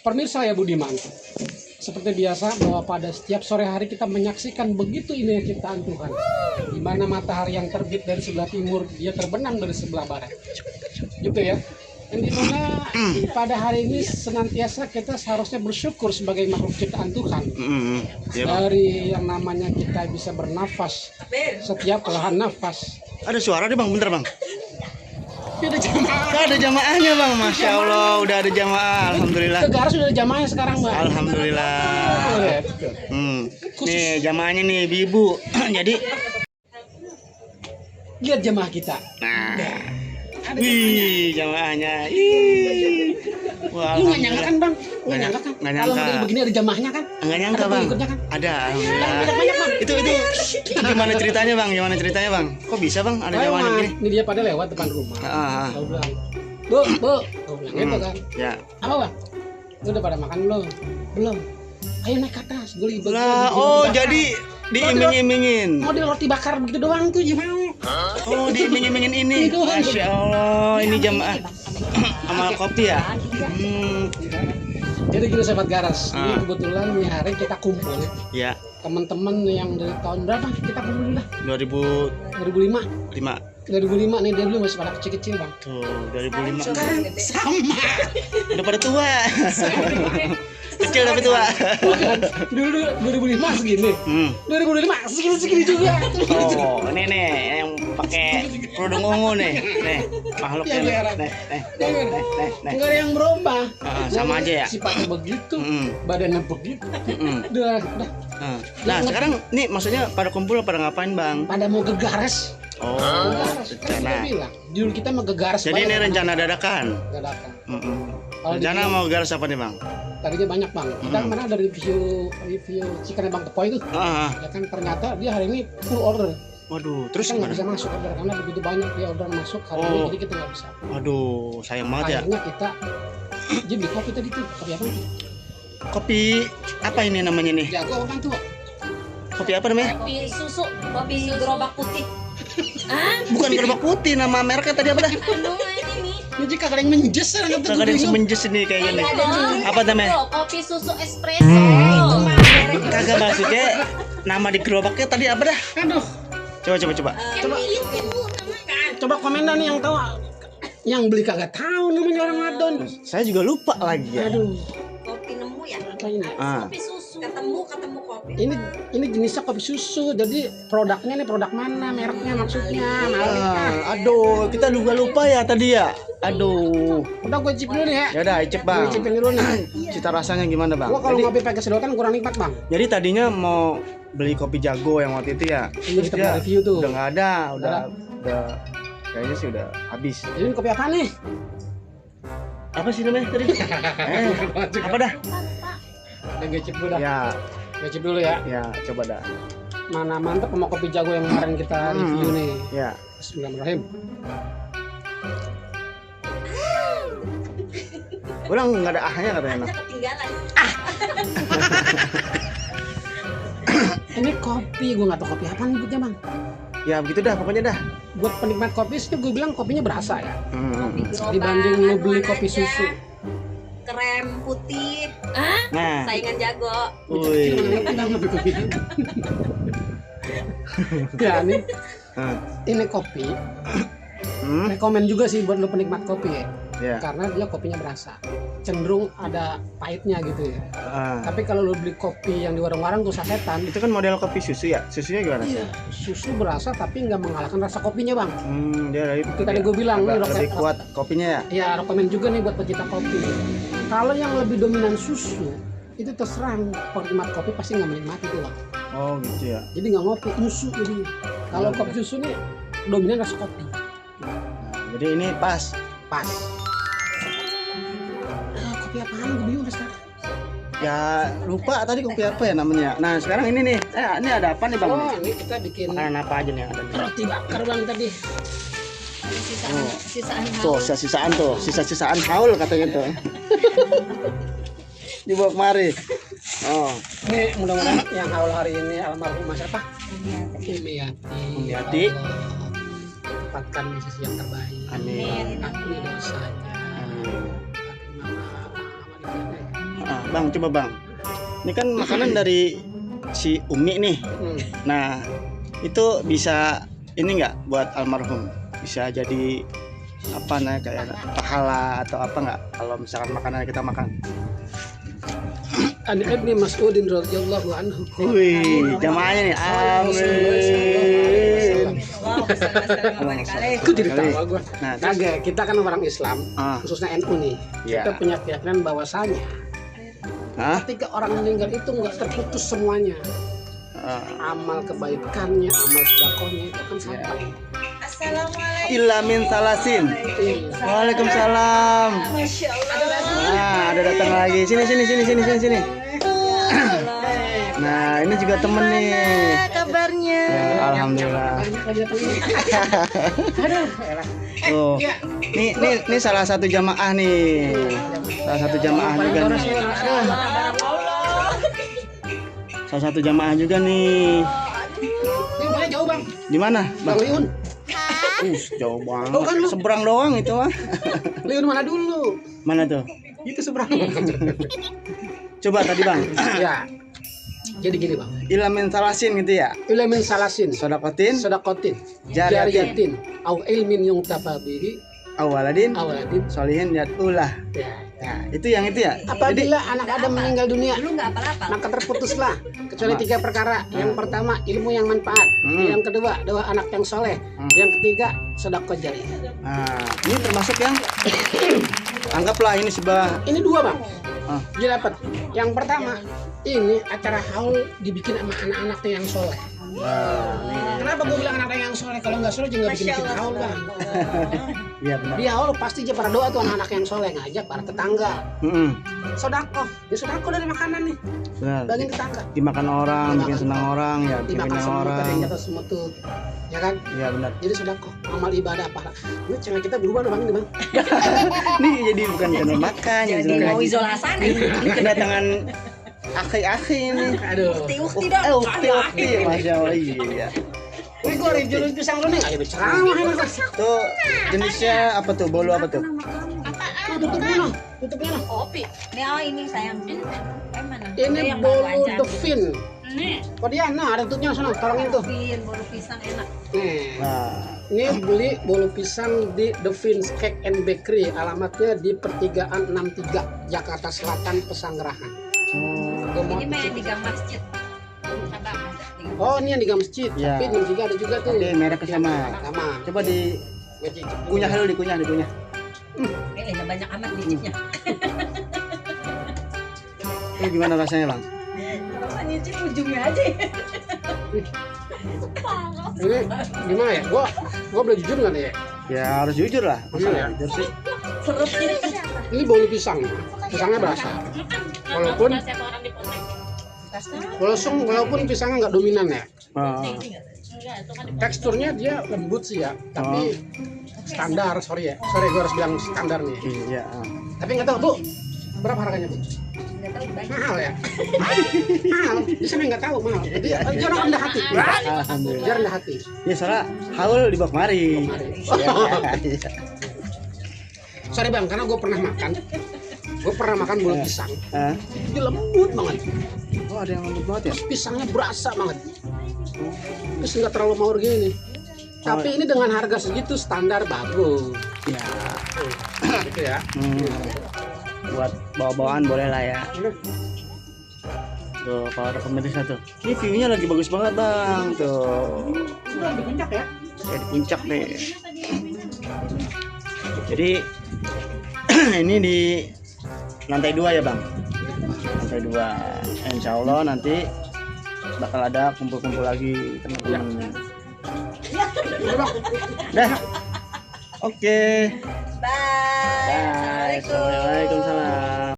Pemirsa ya Budiman, seperti biasa bahwa pada setiap sore hari kita menyaksikan begitu indahnya ciptaan Tuhan, di mana matahari yang terbit dari sebelah timur dia terbenam dari sebelah barat, gitu ya. Dan di mana pada hari ini senantiasa kita seharusnya bersyukur sebagai makhluk ciptaan Tuhan. Dari yang namanya kita bisa bernafas setiap pelahan nafas. Ada suara deh bang, bentar bang. Ada jamaah. Ada jamaahnya bang, masya Allah, udah ada jamaah, alhamdulillah. Negara sudah ada jamaahnya sekarang bang. Alhamdulillah. Nih jamaahnya nih ibu. Jadi lihat jamaah kita. nah, wih jamaahnya. Ih. Wah, Lu nggak nyangka kan bang? Nggak nyangka kan? Nggak Kalau nyangka. model begini ada jamaahnya kan? Nggak nyangka Ada bang. pengikutnya kan? Ada, alhamdulillah. Banyak bang. Itu gimana ceritanya bang? Gimana ceritanya bang? Kok bisa bang ada Ayo, jamaahnya Mas. begini? Ini dia pada lewat depan rumah. Ah. Aku bilang, bu, gue bilang gitu kan. Ya. Apa bang? Lu udah pada makan belum? Belum. Ayo naik ke atas. Gue libet. Lah, oh jadi diiming-imingin. Model roti bakar begitu doang tuh gimana? Oh diiming-imingin ini. Itu, Bang. Masya Allah, ini jamaah amal kopi ya. Jadi gini sahabat garas, ini Ah. kebetulan nih hari kita kumpul Ya, teman-teman yang dari tahun berapa kita kumpul dulu lah? 2005. 2005 nih dia dulu masih pada kecil-kecil bang. Tuh, 2005. Sama. Udah pada tua. Kecil tapi tua. Bukan. Dulu 2005 segini. 2005 segini juga. Oh, ini nih yang pakai kerudung ungu nih. Nih, makhluknya nih. Nih. Enggak ada yang berubah. Sama aja ya? Sifatnya begitu, Mm. badannya begitu. Udah. Nah, sekarang nih maksudnya pada kumpul pada ngapain, Bang? Pada mau gegares. Oh, Gegares. Kan rencana. saya bilang, dulu kita mau gegares. Jadi ini rencana dadakan. Dadakan. Kalau Rencana dibilang- mau garis apa nih, Bang? Tadinya banyak bang. Kita kemarin ada review chicken bang Tepoy itu. Ya kan ternyata dia hari ini full order. Waduh, terus Kita nggak gimana? bisa masuk order karena begitu banyak dia order masuk hari ini, Oh. jadi kita nggak bisa. Waduh, sayang banget ya. Akhirnya kita dia beli kopi tadi tuh, kopi apa? Kopi apa ini namanya nih? Jago apa tuh? Kopi apa namanya? Kopi susu, kopi gerobak putih. Bukan gerobak putih, nama mereknya tadi apa dah? Aduh, ini. Ini jika ada yang menjes sekarang tuh. Kagak ada yang semenjes ini kayaknya nih. Apa namanya? Tuh, kopi susu espresso. Itu mah mereknya. Kagak maksudnya nama di gerobaknya tadi apa dah? Aduh, Coba. Coba itu coba komen dah nih yang tahu. Yang beli kagak tahu namanya orang Madon. Saya juga lupa lagi ya. Aduh, kopi nemu ya. apa ini? Kopi susu. Ketemu kopi. Ini jenisnya kopi susu. Jadi produknya nih produk mana? Mereknya maksudnya. Aduh, kita juga lupa ya tadi ya. Aduh. Udah gue cip dulu nih ya. Ya udah, icip Bang. Gue cipin dulu nih. Cita rasanya gimana, Bang? Gua kalau Jadi, ngopi pakai sedotan kurang nikmat bang. jadi tadinya mau beli kopi jago yang waktu itu ya. Ini kita Dia review tuh. udah nggak ada, udah kayaknya sih udah habis. Jadi ini kopi apa nih? Apa sih namanya tadi? Apa dah? Udah gue cip dulu dah. Ya, Gue cip dulu ya. ya coba dah. Mana mantep sama kopi jago yang kemarin kita review nih. Ya. Bismillahirrahmanirrahim. Udah nggak ada ahnya katanya. Nah. Ketinggalan. Ini kopi, gue nggak tahu kopi apa nyebutnya bang. Ya begitu dah pokoknya dah. Buat penikmat kopi itu gue bilang kopinya berasa ya. Gerobak, Dibanding lu beli anuan kopi aja. susu. Krem putih. Nah, Saingan jago. wih. Kita ngopi kopi. Ya ini kopi. Rekomen juga sih buat lu penikmat kopi ya. Ya. Karena dia kopinya berasa. Cenderung ada pahitnya gitu ya. Ah. Tapi kalau lu beli kopi yang di warung-warung tuh sasetan, Itu kan model kopi susu ya. Susunya gimana? iya, susu berasa tapi nggak mengalahkan rasa kopinya bang. Dia dari Itu tadi gue bilang, agak ini lebih kuat kopinya ya. Ya rekomen juga nih buat pecinta kopi. Kalau yang lebih dominan susu, itu terserah penikmat kopi pasti nggak menikmati tuh bang. Oh gitu ya. Jadi nggak ngopi, nyusu jadi. Kalau kopi susu nih dominan rasa kopi. Nah, jadi ini pas. Kopi apaan gue bingung deh sekarang. Ya lupa tadi kopi apa ya namanya. Nah sekarang ini nih. Ini ada apa nih bang? Oh ini kita bikin Makanan apa aja nih yang ada nih? roti bakar bang tadi. Sisaan Tuh sisa-sisaan tuh, sisa-sisaan haul katanya tuh. Dibawa kemari. Oh, Ini mudah-mudahan yang haul hari ini almarhumah siapa? Yumiati. Dapatkan di sisi yang terbaik. Amin. Ampuni dosanya. Amin. Bang, coba Bang. Ini kan makanan dari si Umi nih. Nah, itu bisa ini nggak buat almarhum? Bisa jadi apa nah kayak pahala atau apa nggak kalau misalkan makanan kita makan? An Ibnu Mas'udin radhiyallahu anhu. Wih, jamaahnya nih. Amin. Wow, kali. Itu jadi tawa gua. Nah, Kagak, kita kan orang Islam, Ah. khususnya NU nih. Iya. Kita punya keyakinan bahwasanya Hah? ketika orang meninggal itu nggak terputus semuanya. Amal kebaikannya, amal sedekahnya itu kan sampai. Assalamualaikum. Ilamin salasin. Waalaikumsalam. Masya Allah. Nah, ada datang lagi. Sini. Nah, ini juga temen nih. Kabarnya. Ya, alhamdulillah. Tuh. Nih salah satu jamaah nih. Salah satu jamaah juga nih. Salah satu jamaah juga nih. Ini boleh jauh bang, Di mana, Bang Bang? Liun. Jauh banget. Oh, kan lu. Seberang doang itu mah. Liun mana dulu? Mana tuh? Itu seberang. Coba tadi, Bang. Ya. Jadi gini bang, Ilamin salasin gitu ya. ilamin salasin, Sodakotin, sodakotin, Jariyatin. jariyatin, au ilmin yung tafabihi, awaladin, awaladin. solihin yatulah. Ya. Nah, itu yang itu ya. Apabila anak Adam meninggal dunia, Dulu nggak apa-apa. maka terputuslah kecuali 3 perkara. Yang pertama ilmu yang manfaat, yang kedua doa anak yang soleh, yang ketiga sedekah jariyah. Nah, ini termasuk yang anggaplah ini sebuah Ini 2 bang, ah, dia dapat. Yang pertama ini acara haul dibikin sama anak-anaknya yang soleh. Kenapa gue bilang anaknya yang soleh? Kalau nggak soleh juga nggak bikin haul bang. iya benar. Di haul pasti dia pada doa tuh anak-anak yang soleh, ngajak para tetangga. Sodakoh, ya sodakoh dari makanan nih, Benar. bagian tetangga. Dimakan orang, bikin senang orang, ya bikin Dimakan senang semut, ada orang. yang jatuh semut tuh, ya kan? Iya benar. Jadi sodakoh, amal ibadah apa? Ini channel kita berubah dong bang, ini bang. Ini jadi bukan channel makan, Jadi channel mau lagi. isolasi nih. Ini kedatangan akhi-akhi ini. Aduh. Ukti dong. Ukti, masya Allah iya. Ini gue review pisang lu nih, nggak jadi ceramah ini mas. Tuh jenisnya apa tuh? Bolu apa tuh? Nah, tutupnya lah. Kopi. Ini sayang. Mana? Ini bolu Devin. Oh dia, nah ada tutupnya sana, tolongin tuh. Bolu pisang enak. Nih. Nah, Ini beli bolu pisang di The Vince Cake and Bakery, alamatnya di Pertigaan 63, Jakarta Selatan, Pesanggerahan. Ini main di gang masjid. Oh ini yang di gang masjid, Ya. tapi di 63 ada juga tuh. tapi mereknya sama. Sama. Coba di Gua cicip dulu. kunyah dulu, dikunyah. Nggak banyak amat nyicipnya. Ini gimana rasanya, Bang? Nyicip ujungnya aja. Ini gimana ya? Gua boleh jujur nggak nih ya? Ya harus jujur lah. Masa Iya. nggak jujur sih? Ini bolu pisang, pisangnya berasa. Walaupun pisangnya nggak dominan ya. Oh. Teksturnya dia lembut sih ya, tapi standar. Sorry gue harus bilang standar nih. Iya. Tapi nggak tahu bu, berapa harganya bu? Mahal ya? Mahal. Di sana nggak tahu mahal. Jadi dia orang rendah hati. Alhamdulillah. Dia rendah hati. Ya soalnya haul dibawa kemari. Iya. Sorry bang, karena gue pernah makan. Gue pernah makan bolu pisang. Hah? Dia lembut banget. Oh ada yang lembut banget ya? Pisangnya berasa banget. Terus nggak terlalu maur gini. Tapi ini dengan harga segitu standar bagus. Ya. Gitu ya. Buat bawa-bawaan boleh lah ya. Tuh kalau ada pemirsa tuh. Ini view-nya lagi bagus banget bang. Tuh. Udah di puncak ya. Kayak di puncak nih. Jadi ini di lantai 2 ya bang. Lantai 2. Insya Allah nanti bakal ada kumpul-kumpul lagi teman-teman. Dah. Oke. Bye. Bye. Assalamualaikum.